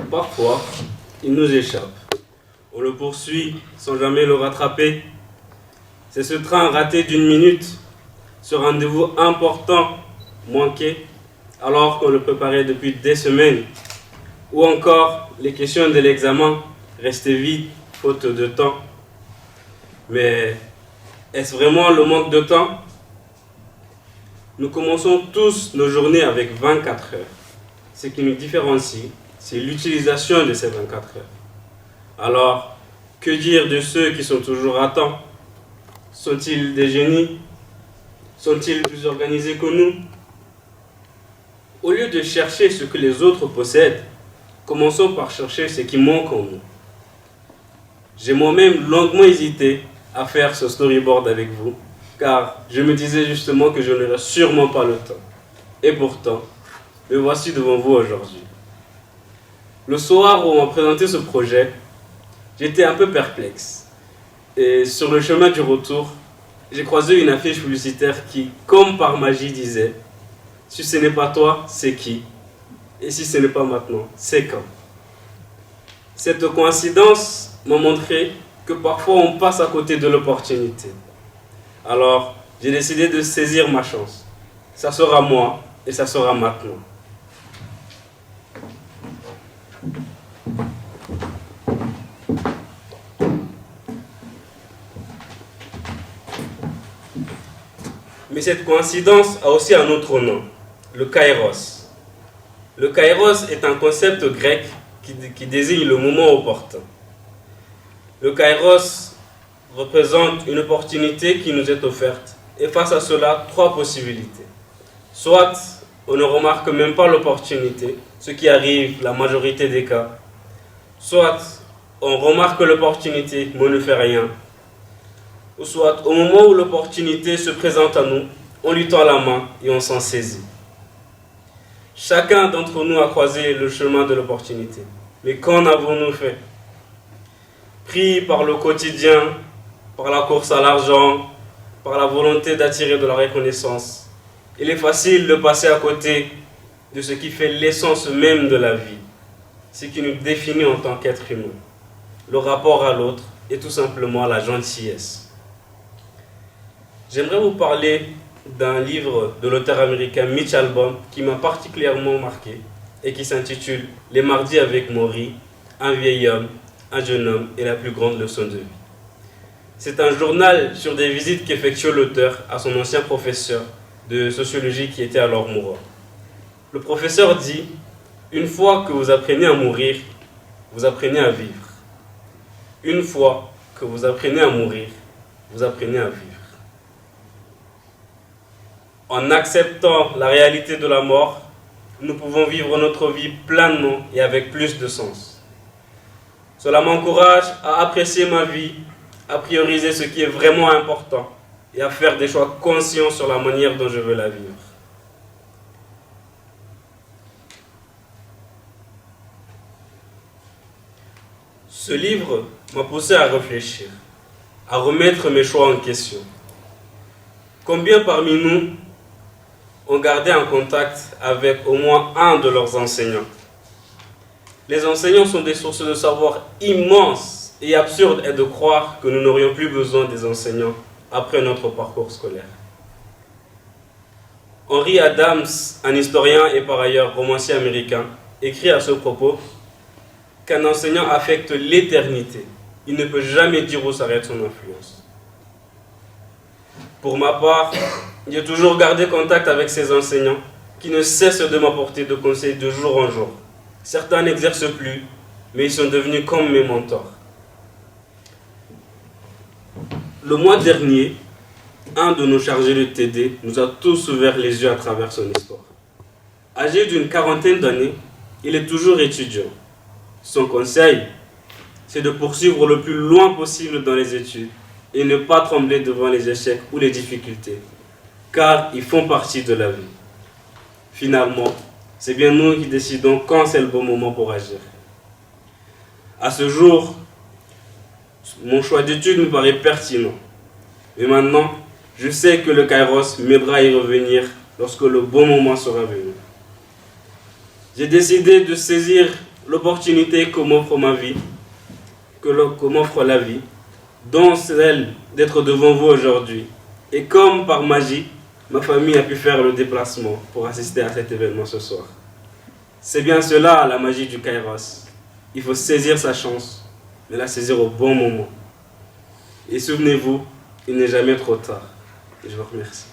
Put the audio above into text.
Parfois, il nous échappe. On le poursuit sans jamais le rattraper. C'est ce train raté d'une minute, ce rendez-vous important manqué alors qu'on le préparait depuis des semaines. Ou encore les questions de l'examen restées vides faute de temps. Mais est-ce vraiment le manque de temps? Nous commençons tous nos journées avec 24 heures. Ce qui nous différencie, c'est l'utilisation de ces 24 heures. Alors, que dire de ceux qui sont toujours à temps? Sont-ils des génies? Sont-ils plus organisés que nous? Au lieu de chercher ce que les autres possèdent, commençons par chercher ce qui manque en nous. J'ai moi-même longuement hésité à faire ce storyboard avec vous, car je me disais justement que je n'aurais sûrement pas le temps. Et pourtant, me voici devant vous aujourd'hui. Le soir où on m'a présenté ce projet, j'étais un peu perplexe. Et sur le chemin du retour, j'ai croisé une affiche publicitaire qui, comme par magie, disait « Si ce n'est pas toi, c'est qui? Et si ce n'est pas maintenant, c'est quand ?» Cette coïncidence m'a montré que parfois on passe à côté de l'opportunité. Alors, j'ai décidé de saisir ma chance. Ça sera moi et ça sera maintenant. Mais cette coïncidence a aussi un autre nom, le kairos. Le kairos est un concept grec qui désigne le moment opportun. Le kairos représente une opportunité qui nous est offerte. Et face à cela, trois possibilités. Soit on ne remarque même pas l'opportunité, ce qui arrive la majorité des cas. Soit on remarque l'opportunité, mais on ne fait rien. Ou soit au moment où l'opportunité se présente à nous, on lui tend la main et on s'en saisit. Chacun d'entre nous a croisé le chemin de l'opportunité. Mais qu'en avons-nous fait? Pris par le quotidien, par la course à l'argent, par la volonté d'attirer de la reconnaissance, il est facile de passer à côté de ce qui fait l'essence même de la vie, ce qui nous définit en tant qu'être humain, le rapport à l'autre et tout simplement la gentillesse. J'aimerais vous parler d'un livre de l'auteur américain Mitch Albom qui m'a particulièrement marqué et qui s'intitule « Les mardis avec Maury, un vieil homme, un jeune homme et la plus grande leçon de vie ». C'est un journal sur des visites qu'effectuait l'auteur à son ancien professeur de sociologie qui était alors mourant. Le professeur dit « Une fois que vous apprenez à mourir, vous apprenez à vivre. Une fois que vous apprenez à mourir, vous apprenez à vivre. » En acceptant la réalité de la mort, nous pouvons vivre notre vie pleinement et avec plus de sens. Cela m'encourage à apprécier ma vie, à prioriser ce qui est vraiment important et à faire des choix conscients sur la manière dont je veux la vivre. Ce livre m'a poussé à réfléchir, à remettre mes choix en question. Combien parmi nous ont gardé un contact avec au moins un de leurs enseignants? Les enseignants sont des sources de savoir immenses et absurde est de croire que nous n'aurions plus besoin des enseignants après notre parcours scolaire. Henry Adams, un historien et par ailleurs romancier américain, écrit à ce propos qu'un enseignant affecte l'éternité. Il ne peut jamais dire où s'arrête son influence. Pour ma part, j'ai toujours gardé contact avec ces enseignants qui ne cessent de m'apporter de conseils de jour en jour. Certains n'exercent plus, mais ils sont devenus comme mes mentors. Le mois dernier, un de nos chargés de TD nous a tous ouvert les yeux à travers son histoire. Âgé d'une quarantaine d'années, il est toujours étudiant. Son conseil, c'est de poursuivre le plus loin possible dans les études et ne pas trembler devant les échecs ou les difficultés, car ils font partie de la vie. Finalement, c'est bien nous qui décidons quand c'est le bon moment pour agir. À ce jour, mon choix d'études me paraît pertinent. Mais maintenant, je sais que le Kairos m'aidera à y revenir lorsque le bon moment sera venu. J'ai décidé de saisir l'opportunité que m'offre ma vie, que m'offre la vie, dont celle d'être devant vous aujourd'hui. Et comme par magie, ma famille a pu faire le déplacement pour assister à cet événement ce soir. C'est bien cela la magie du Kairos. Il faut saisir sa chance, mais la saisir au bon moment. Et souvenez-vous, il n'est jamais trop tard. Et je vous remercie.